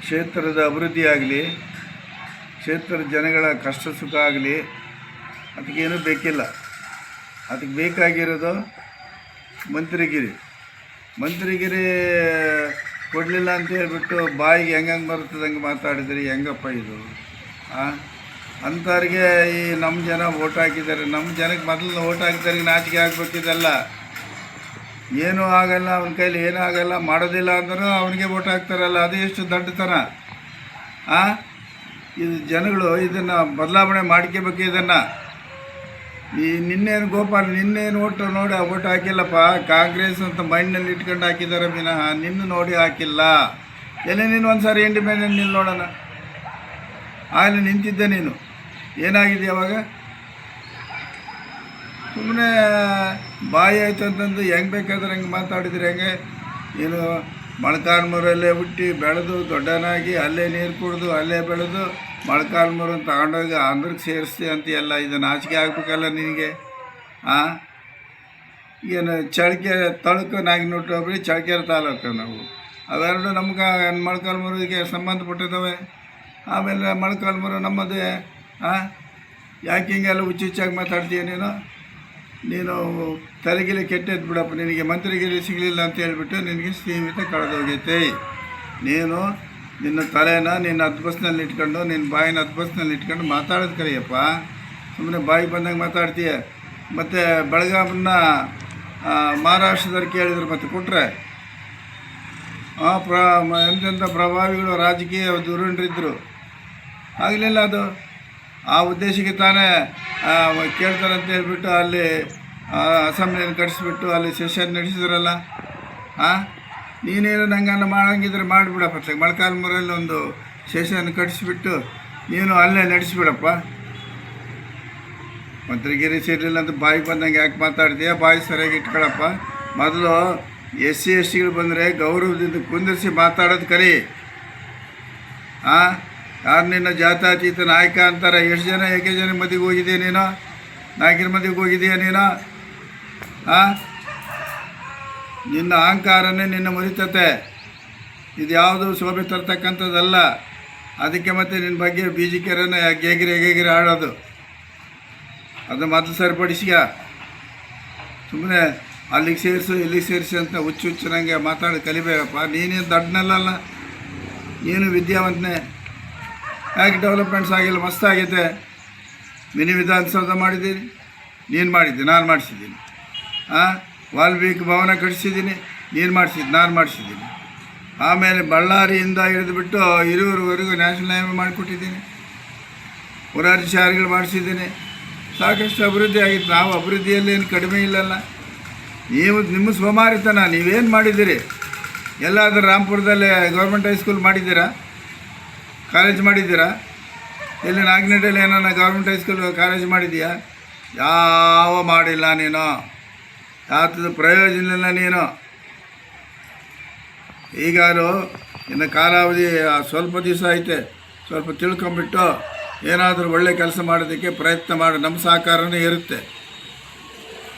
ಕ್ಷೇತ್ರದ ಅಭಿವೃದ್ಧಿ ಆಗಲಿ, ಕ್ಷೇತ್ರದ ಜನಗಳ ಕಷ್ಟ ಸುಖ ಆಗಲಿ, ಅದಕ್ಕೇನೂ ಬೇಕಿಲ್ಲ. ಅದಕ್ಕೆ ಬೇಕಾಗಿರೋದು ಮಂತ್ರಿಗಿರಿ ಕೊಡಲಿಲ್ಲ ಅಂತ ಹೇಳ್ಬಿಟ್ಟು ಬಾಯಿಗೆ ಹೆಂಗೆ ಬರ್ತದೆ ಹಂಗೆ ಮಾತಾಡಿದ್ರಿ. ಹೆಂಗಪ್ಪ ಇದು? ಅಂಥವ್ರಿಗೆ ಈ ನಮ್ಮ ಜನ ಓಟ್ ಹಾಕಿದ್ದಾರೆ. ನಮ್ಮ ಜನಕ್ಕೆ ಮೊದಲು ಓಟ್ ಹಾಕಿದವ್ರಿಗೆ ನಾಚಿಕೆ ಆಗಬೇಕಿದೆಲ್ಲ. ಏನೂ ಆಗಲ್ಲ, ಅವನ ಕೈಲಿ ಏನೂ ಆಗಲ್ಲ, ಮಾಡೋದಿಲ್ಲ ಅಂದರೂ ಅವನಿಗೆ ಓಟ್ ಹಾಕ್ತಾರಲ್ಲ, ಅದು ಎಷ್ಟು ದಡ್ಡತನ. ಇದು ಜನಗಳು ಇದನ್ನು ಬದಲಾವಣೆ ಮಾಡ್ಕೋಬೇಕು. ಇದನ್ನು ನಿನ್ನೇನು ಗೋಪಾಲ್ ನಿನ್ನೇನು ಓಟ್ ಹಾಕಿಲ್ಲಪ್ಪ. ಕಾಂಗ್ರೆಸ್ ಅಂತ ಮೈಂಡ್ನಲ್ಲಿ ಇಟ್ಕೊಂಡು ಹಾಕಿದ್ದಾರೆ ವಿನಃ ನಿನ್ನ ನೋಡಿ ಹಾಕಿಲ್ಲ. ಎಲ್ಲಿ ನೀನು ಒಂದು ಸಾರಿ ಇಂಡಿಪೆಂಡೆಂಟ್ ನಿಲ್ಲಿ ನೋಡೋಣ. ಆಗಲೇ ನಿಂತಿದ್ದೆ ನೀನು, ಏನಾಗಿದೆ ಅವಾಗ? ಸುಮ್ಮನೆ ಬಾಯಿ ಆಯ್ತು ಅಂತಂದು ಹೆಂಗೆ ಬೇಕಾದ್ರೆ ಹಂಗೆ ಮಾತಾಡಿದ್ರೆ ಹೆಂಗೆ? ಏನು ಮೊಳಕಾಲ್ಮೂರಲ್ಲೇ ಹುಟ್ಟಿ ಬೆಳೆದು ದೊಡ್ಡನಾಗಿ ಅಲ್ಲೇ ನೀರು ಕುಡಿದು ಅಲ್ಲೇ ಬೆಳೆದು ಮೊಳಕಾಲ್ಮೂರನ್ನು ತಗೊಂಡೋಗಿ ಆಂಧ್ರಕ್ಕೆ ಸೇರಿಸಿ ಅಂತೀಯಲ್ಲ, ಇದನ್ನು ನಾಚಿಕೆ ಆಗಬೇಕಲ್ಲ ನಿನಗೆ. ಏನು ಚಳ್ಳಕೆರೆ ತಳಕು ನಾಗಿನೊಟ್ಟು ಹೋಗ್ಬಿಡಿ, ಚಳ್ಳಕೆರೆ ತಾಲೂಕು ನಾವು ಅವೆರಡು ನಮ್ಗೆ ಮೊಳಕಾಲ್ಮೂರಿಗೆ ಸಂಬಂಧಪಟ್ಟಿದ್ದಾವೆ. ಆಮೇಲೆ ಮೊಳಕಾಲ್ಮೂರು ನಮ್ಮದೇ. ಯಾಕೆ ಹಿಂಗೆಲ್ಲ ಹುಚ್ಚಾಗಿ ಮಾತಾಡ್ತೀಯ ನೀನು ತಲೆಗಿಲೆ ಕೆಟ್ಟದ್ದು ಬಿಡಪ್ಪ. ನಿನಗೆ ಮಂತ್ರಿಗಿರಿ ಸಿಗಲಿಲ್ಲ ಅಂತ ಹೇಳ್ಬಿಟ್ಟು ನಿನಗೆ ಸೀಮಿತ ಕಳೆದೋಗೈತೆ. ನೀನು ನಿನ್ನ ತಲೆನ ನಿನ್ನ ಹದ್ಬಸ್ನಲ್ಲಿ ಇಟ್ಕೊಂಡು, ನಿನ್ನ ಬಾಯಿನ ಹದ್ಬಸ್ನಲ್ಲಿ ಇಟ್ಕೊಂಡು ಮಾತಾಡೋದು ಕರೆಯಪ್ಪ. ಸುಮ್ಮನೆ ಬಾಯಿ ಬಂದಂಗೆ ಮಾತಾಡ್ತೀಯ. ಮತ್ತು ಬೆಳಗಾಮನ್ನ ಮಹಾರಾಷ್ಟ್ರದವ್ರು ಕೇಳಿದ್ರು, ಮತ್ತೆ ಕೊಟ್ಟರೆ ಎಂತೆಂಥ ಪ್ರಭಾವಿಗಳು ರಾಜಕೀಯ ಧುರೀಣರಿದ್ದರು, ಆಗಲಿಲ್ಲ ಅದು. ಆ ಉದ್ದೇಶಕ್ಕೆ ತಾನೇ ಕೇಳ್ತಾರೆ ಅಂತ ಹೇಳ್ಬಿಟ್ಟು ಅಲ್ಲಿ ಅಸೆಂಬ್ಲಿಯನ್ನು ಕಟ್ಟಿಸ್ಬಿಟ್ಟು ಅಲ್ಲಿ ಸೆಷನ್ ನಡೆಸಿದ್ರಲ್ಲ. ನೀನೇನು ನಂಗನ್ನು ಮಾಡೋಂಗಿದ್ರೆ ಮಾಡಿಬಿಡಪ್ಪ. ಮೊಳಕಾಲ್ಮೂರಲ್ಲಿ ಒಂದು ಸೆಷನ್ ಕಟ್ಟಿಸ್ಬಿಟ್ಟು ನೀನು ಅಲ್ಲೇ ನಡೆಸಿಬಿಡಪ್ಪ. ಮಂತ್ರಿಗಿರಿ ಸೇರಿಲ್ಲ ಅಂತ ಬಾಯಿಗೆ ಬಂದಂಗೆ ಯಾಕೆ ಮಾತಾಡ್ತೀಯ? ಬಾಯಿ ಸರಿಯಾಗಿ ಇಟ್ಕೊಳಪ್ಪ. ಮೊದಲು SC STಗಳು ಬಂದರೆ ಗೌರವದಿಂದ ಕುಂದಿರಿಸಿ ಮಾತಾಡೋದು ಕಲಿ. ಯಾರು ನಿನ್ನ ಜಾತ್ಯತೀತ ನಾಯಕ ಅಂತಾರೆ? ಎಷ್ಟು ಜನ ಏಕೆ ಜನ ಮದುವೆಗೆ ಹೋಗಿದೆಯಾ ನೀನು? ನಾಯಕರ ಮದುವೆಗೆ ಹೋಗಿದೆಯಾ ನೀನು? ನಿನ್ನ ಅಹಂಕಾರನೇ ನಿನ್ನ ಮುರಿತತೆ. ಇದು ಯಾವುದು ಶೋಭೆ ತರ್ತಕ್ಕಂಥದ್ದಲ್ಲ. ಅದಕ್ಕೆ ಮತ್ತೆ ನಿನ್ನ ಬಗ್ಗೆ BJKರನ್ನ ಹೇಗಿರಿ ಆಡೋದು, ಅದು ಮೊದಲು ಸರಿಪಡಿಸಿಯ. ಸುಮ್ಮನೆ ಅಲ್ಲಿಗೆ ಸೇರಿಸು ಇಲ್ಲಿಗೆ ಸೇರಿಸಿ ಅಂತ ಹುಚ್ಚುಚ್ಚನಂಗೆ ಮಾತಾಡಿ ಕಲಿಬೇಕಪ್ಪ. ನೀನೇನು ದಡ್ಡನಲ್ಲ, ನೀನು ವಿದ್ಯಾವಂತನೇ. ಯಾಕೆ ಡೆವಲಪ್ಮೆಂಟ್ಸ್ ಆಗಿಲ್ಲ? ಮಸ್ತಾಗೈತೆ. ಮಿನಿ ವಿಧಾನಸೌಧ ಮಾಡಿದ್ದೀನಿ, ನೀನು ಮಾಡಿದ್ದೀನಿ, ನಾನು ಮಾಡಿಸಿದ್ದೀನಿ. ವಾಲ್ಮೀಕಿ ಭವನ ಕಟ್ಟಿಸಿದ್ದೀನಿ, ನೀನು ಮಾಡಿಸಿದ್ದು, ನಾನು ಮಾಡಿಸಿದ್ದೀನಿ. ಆಮೇಲೆ ಬಳ್ಳಾರಿಯಿಂದ ಹಿಡಿದುಬಿಟ್ಟು ಹಿರಿಯೂರುವರೆಗೂ ನ್ಯಾಷನಲ್ ಹೈವೇ ಮಾಡಿಕೊಟ್ಟಿದ್ದೀನಿ. ಮುರಾರ್ಜಿ ಶಾಲೆಗಳು ಮಾಡಿಸಿದ್ದೀನಿ. ಸಾಕಷ್ಟು ಅಭಿವೃದ್ಧಿ ಆಗಿತ್ತು. ನಾವು ಅಭಿವೃದ್ಧಿಯಲ್ಲಿ ಏನು ಕಡಿಮೆ ಇಲ್ಲಲ್ಲ. ನಿಮ್ಮ ಸೋಮಾರಿತನ. ನೀವೇನು ಮಾಡಿದ್ದೀರಿ? ಎಲ್ಲಾದರೂ ರಾಂಪುರದಲ್ಲಿ ಗೌರ್ಮೆಂಟ್ ಹೈಸ್ಕೂಲ್ ಮಾಡಿದ್ದೀರಾ? ಕಾಲೇಜ್ ಮಾಡಿದ್ದೀರಾ? ಎಲ್ಲಿ ನಾಗನಹಳ್ಳಿಯಲ್ಲಿ ಏನಾರ ಗೌರ್ಮೆಂಟ್ ಹೈಸ್ಕೂಲ್ ಕಾಲೇಜ್ ಮಾಡಿದ್ದೀಯಾ? ಯಾವ ಮಾಡಿಲ್ಲ ನೀನು. ಯಾತದ ಪ್ರಯೋಜನ ಇಲ್ಲ ನೀನು. ಈಗಾರು ಇನ್ನು ಕಾಲಾವಧಿ ಸ್ವಲ್ಪ ದಿವಸ ಐತೆ. ಸ್ವಲ್ಪ ತಿಳ್ಕೊಂಬಿಟ್ಟು ಏನಾದರೂ ಒಳ್ಳೆ ಕೆಲಸ ಮಾಡೋದಕ್ಕೆ ಪ್ರಯತ್ನ ಮಾಡು. ನಮ್ಮ ಸಹಕಾರನೇ ಇರುತ್ತೆ.